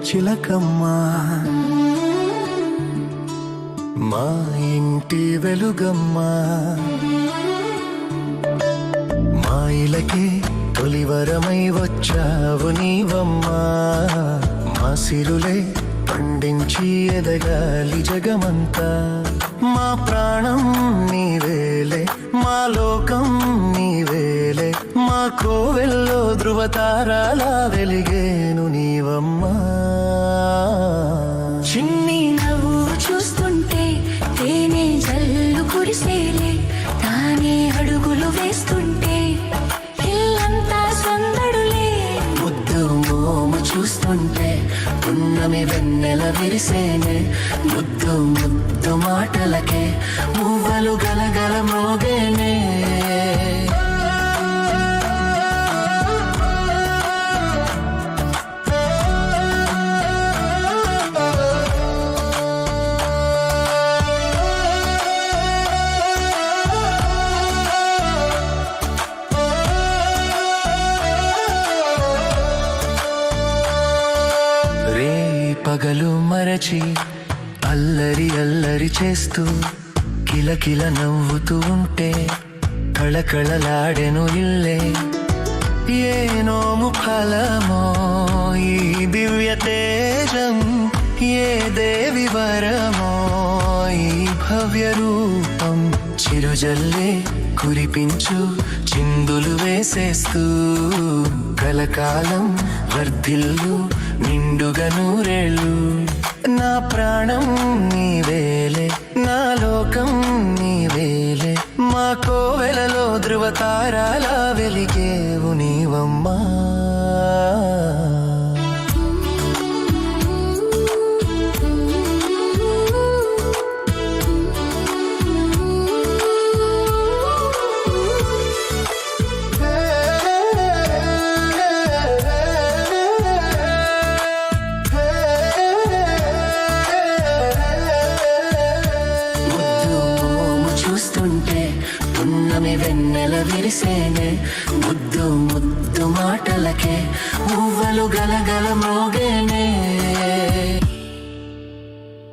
చిలకమ్మ మా ఇంటి వెలుగమ్మ మా ఇలకి తొలివరమై వచ్చావు నీవమ్మా మా సిరులే పండించి ఎదగాలి జగమంతా మా ప్రాణం నీవేలే మా లోకం నీవేలే మా కోవెల్లో ధృవతారాలా వెలిగేను నీవమ్మా చిన్ని నవ్వు చూస్తుంటే తేనె జల్లు కురిసేలే తానే అడుగులు వేస్తుంటే ఇల్లంతా సందడులే ముద్దు మోము చూస్తుంటే పున్నమి వెన్నెల విరిసేనే ముద్దు ముద్దు మాటలకే మువ్వలు గలగల మోగేనే పగలు మరచి అల్లరి అల్లరి చేస్తూ కిలకిల నవ్వుతూ ఉంటే కళకళలాడెను ఇల్లే ఏ నోము ఫలమో ఈ దివ్య తేజం ఏ దేవి వరమో ఈ భవ్య రూపం చిరుజల్లే కురిపించు చిందులు వేసేస్తూ కలకాలం వర్ధిల్లు నిండుగా నూరేళ్ళు నా ప్రాణం నీవేలే నా లోకం నీవేలే మా కోవెలలో ధృవతారాలా వెలిగేవు నీవమ్మా పున్నమి వెన్నెల విరిసేనే ముద్దు ముద్దు మాటలకే మువ్వలు గలగల మోగేనే